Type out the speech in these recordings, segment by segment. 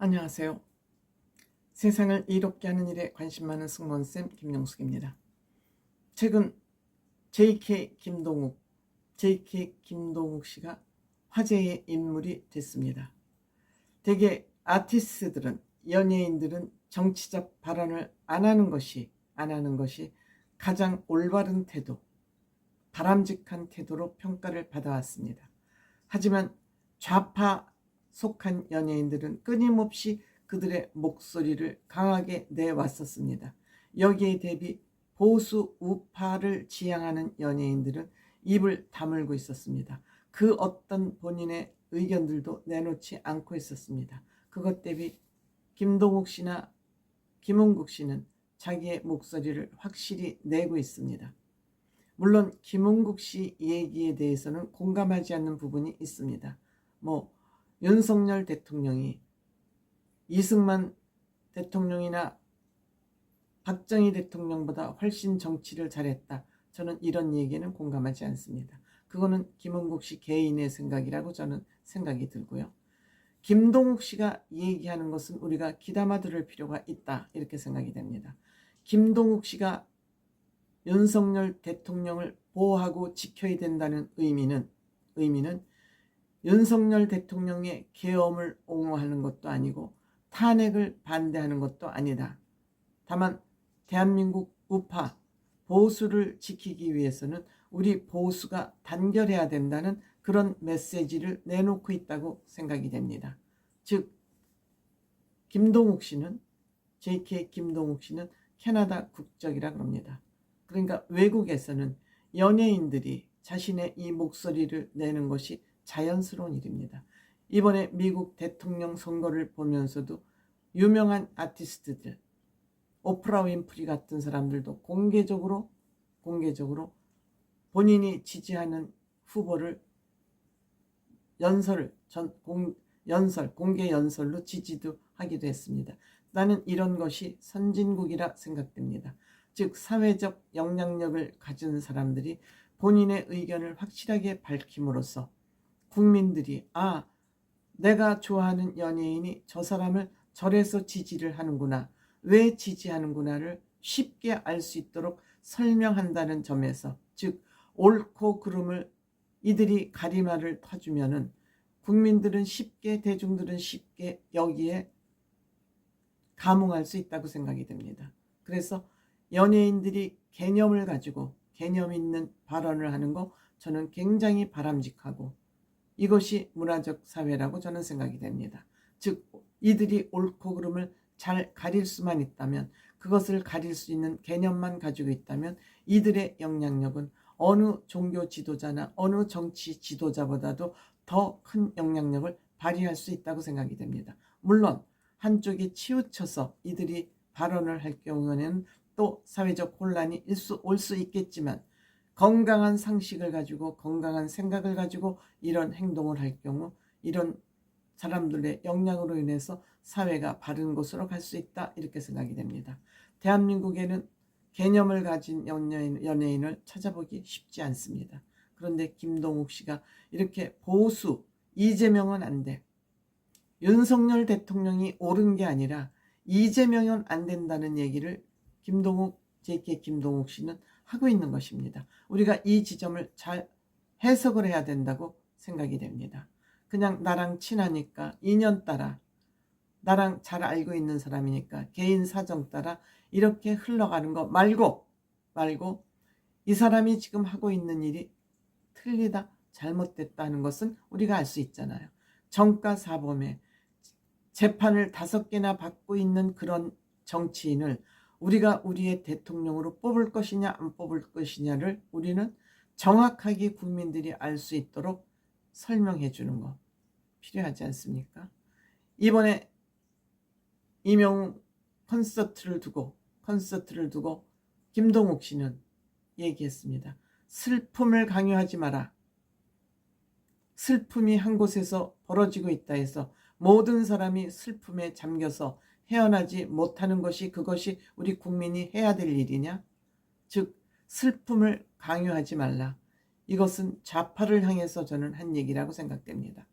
안녕하세요. 세상을 이롭게 하는 일에 관심 많은 승무원쌤 김용숙입니다. 최근 JK 김동욱 씨가 화제의 인물이 됐습니다. 대개 아티스트들은, 연예인들은 정치적 발언을 안 하는 것이 가장 올바른 태도, 바람직한 태도로 평가를 받아왔습니다. 하지만 좌파 속한 연예인들은 끊임없이 그들의 목소리를 강하게 내왔었습니다. 여기에 대비 보수 우파를 지향하는 연예인들은 입을 다물고 있었습니다. 그 어떤 본인의 의견들도 내놓지 않고 있었습니다. 그것 대비 김동욱 씨나 김은국 씨는 자기의 목소리를 확실히 내고 있습니다. 물론 김은국 씨 얘기에 대해서는 공감하지 않는 부분이 있습니다. 윤석열 대통령이 이승만 대통령이나 박정희 대통령보다 훨씬 정치를 잘했다. 저는 이런 얘기는 공감하지 않습니다. 그거는 김은국 씨 개인의 생각이라고 저는 생각이 들고요. 김동욱 씨가 얘기하는 것은 우리가 귀담아 들을 필요가 있다, 이렇게 생각이 됩니다. 김동욱 씨가 윤석열 대통령을 보호하고 지켜야 된다는 의미는 윤석열 대통령의 계엄을 옹호하는 것도 아니고 탄핵을 반대하는 것도 아니다. 다만 대한민국 우파 보수를 지키기 위해서는 우리 보수가 단결해야 된다는 그런 메시지를 내놓고 있다고 생각이 됩니다. 즉 김동욱 씨는, JK 김동욱 씨는 캐나다 국적이라 그럽니다. 그러니까 외국에서는 연예인들이 자신의 이 목소리를 내는 것이 자연스러운 일입니다. 이번에 미국 대통령 선거를 보면서도 유명한 아티스트들, 오프라 윈프리 같은 사람들도 공개적으로 본인이 지지하는 후보를 공개 연설로 지지도 하기도 했습니다. 나는 이런 것이 선진국이라 생각됩니다. 즉 사회적 영향력을 가진 사람들이 본인의 의견을 확실하게 밝힘으로써 국민들이 내가 좋아하는 연예인이 저 사람을 저래서 지지를 하는구나, 왜 지지하는구나를 쉽게 알 수 있도록 설명한다는 점에서, 즉 옳고 그름을 이들이 가리마를 터주면은 대중들은 쉽게 여기에 감흥할 수 있다고 생각이 됩니다. 그래서 연예인들이 개념 있는 발언을 하는 거 저는 굉장히 바람직하고 이것이 문화적 사회라고 저는 생각이 됩니다. 즉 이들이 옳고 그름을 잘 가릴 수만 있다면, 그것을 가릴 수 있는 개념만 가지고 있다면 이들의 영향력은 어느 종교 지도자나 어느 정치 지도자보다도 더 큰 영향력을 발휘할 수 있다고 생각이 됩니다. 물론 한쪽이 치우쳐서 이들이 발언을 할 경우에는 또 사회적 혼란이 올 수 있겠지만, 건강한 상식을 가지고 건강한 생각을 가지고 이런 행동을 할 경우 이런 사람들의 영향으로 인해서 사회가 바른 곳으로 갈 수 있다, 이렇게 생각이 됩니다. 대한민국에는 개념을 가진 연예인을 찾아보기 쉽지 않습니다. 그런데 김동욱 씨가 이렇게 보수, 이재명은 안 돼, 윤석열 대통령이 옳은 게 아니라 이재명은 안 된다는 얘기를 JK 김동욱 씨는 하고 있는 것입니다. 우리가 이 지점을 잘 해석을 해야 된다고 생각이 됩니다. 그냥 나랑 친하니까, 인연 따라, 나랑 잘 알고 있는 사람이니까 개인 사정 따라 이렇게 흘러가는 거 말고 이 사람이 지금 하고 있는 일이 틀리다, 잘못됐다는 것은 우리가 알 수 있잖아요. 정가사범에 재판을 5개나 받고 있는 그런 정치인을 우리가 우리의 대통령으로 뽑을 것이냐 안 뽑을 것이냐를 우리는 정확하게 국민들이 알 수 있도록 설명해 주는 거 필요하지 않습니까? 이번에 이명웅 콘서트를 두고 김동욱 씨는 얘기했습니다. 슬픔을 강요하지 마라. 슬픔이 한 곳에서 벌어지고 있다 해서 모든 사람이 슬픔에 잠겨서 헤어나지 못하는 그것이 우리 국민이 해야 될 일이냐? 즉 슬픔을 강요하지 말라. 이것은 좌파를 향해서 저는 한 얘기라고 생각됩니다.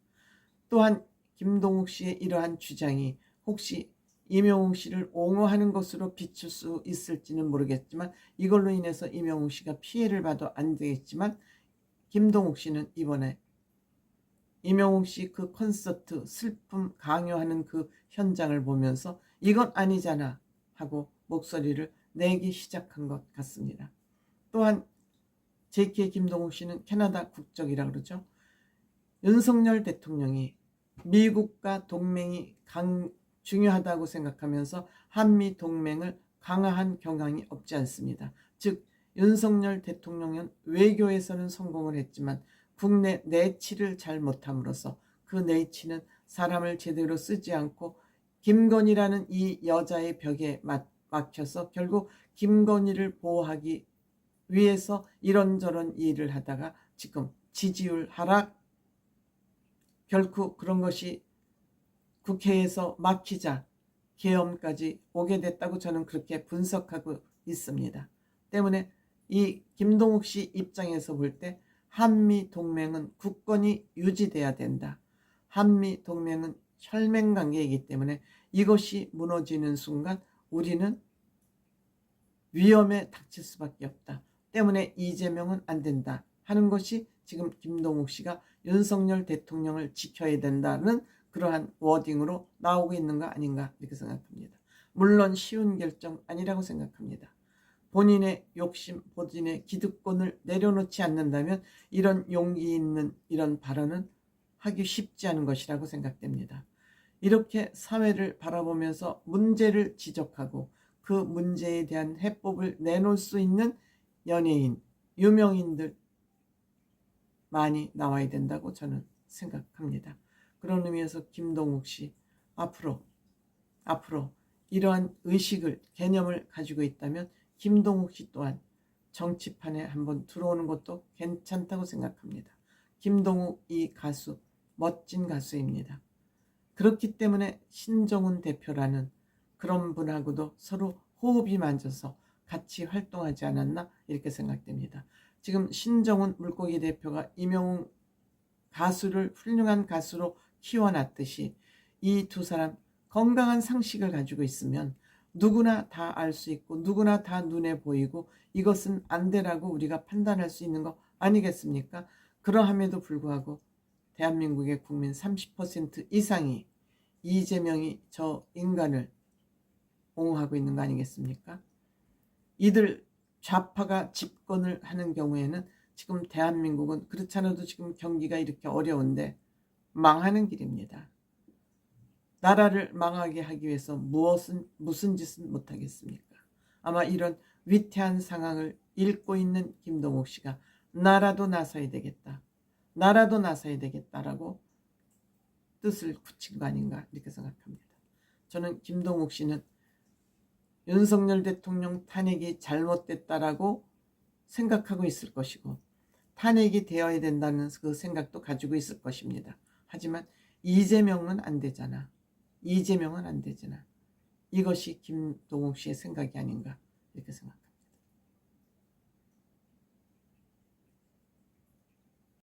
또한 김동욱 씨의 이러한 주장이 혹시 임영웅 씨를 옹호하는 것으로 비출 수 있을지는 모르겠지만 이걸로 인해서 임영웅 씨가 피해를 봐도 안 되겠지만 김동욱 씨는 이번에 임영웅 씨 그 콘서트 슬픔 강요하는 그 현장을 보면서 이건 아니잖아 하고 목소리를 내기 시작한 것 같습니다. 또한 JK 김동욱 씨는 캐나다 국적이라 그러죠. 윤석열 대통령이 미국과 동맹이 중요하다고 생각하면서 한미 동맹을 강화한 경향이 없지 않습니다. 즉 윤석열 대통령은 외교에서는 성공을 했지만 국내 내치를 잘 못함으로써 그 내치는 사람을 제대로 쓰지 않고 김건희라는 이 여자의 벽에 막혀서 결국 김건희를 보호하기 위해서 이런저런 일을 하다가 지금 지지율 하락, 결코 그런 것이 국회에서 막히자 계엄까지 오게 됐다고 저는 그렇게 분석하고 있습니다. 때문에 이 김동욱 씨 입장에서 볼 때 한미 동맹은 굳건히 유지돼야 된다. 한미 동맹은 혈맹 관계이기 때문에 이것이 무너지는 순간 우리는 위험에 닥칠 수밖에 없다. 때문에 이재명은 안 된다 하는 것이 지금 김동욱 씨가 윤석열 대통령을 지켜야 된다는 그러한 워딩으로 나오고 있는 거 아닌가 이렇게 생각합니다. 물론 쉬운 결정 아니라고 생각합니다. 본인의 욕심, 본인의 기득권을 내려놓지 않는다면 이런 용기 있는 이런 발언은 하기 쉽지 않은 것이라고 생각됩니다. 이렇게 사회를 바라보면서 문제를 지적하고 그 문제에 대한 해법을 내놓을 수 있는 연예인, 유명인들 많이 나와야 된다고 저는 생각합니다. 그런 의미에서 김동욱 씨 앞으로 이러한 의식을, 개념을 가지고 있다면 김동욱 씨 또한 정치판에 한번 들어오는 것도 괜찮다고 생각합니다. 김동욱 이 가수, 멋진 가수입니다. 그렇기 때문에 신정훈 대표라는 그런 분하고도 서로 호흡이 맞아서 같이 활동하지 않았나 이렇게 생각됩니다. 지금 신정훈 물고기 대표가 임영웅 가수를 훌륭한 가수로 키워놨듯이 이 두 사람 건강한 상식을 가지고 있으면 누구나 다 알 수 있고 누구나 다 눈에 보이고 이것은 안 되라고 우리가 판단할 수 있는 거 아니겠습니까? 그러함에도 불구하고 대한민국의 국민 30% 이상이 이재명이 저 인간을 옹호하고 있는 거 아니겠습니까? 이들 좌파가 집권을 하는 경우에는 지금 대한민국은 그렇지 않아도 지금 경기가 이렇게 어려운데 망하는 길입니다. 나라를 망하게 하기 위해서 무슨 짓은 못하겠습니까? 아마 이런 위태한 상황을 읽고 있는 김동욱 씨가 나라도 나서야 되겠다. 나라도 나서야 되겠다라고 뜻을 굳힌 거 아닌가 이렇게 생각합니다. 저는 김동욱 씨는 윤석열 대통령 탄핵이 잘못됐다라고 생각하고 있을 것이고 탄핵이 되어야 된다는 그 생각도 가지고 있을 것입니다. 하지만 이재명은 안 되잖아. 이재명은 안 되잖아. 이것이 김동욱 씨의 생각이 아닌가 이렇게 생각합니다.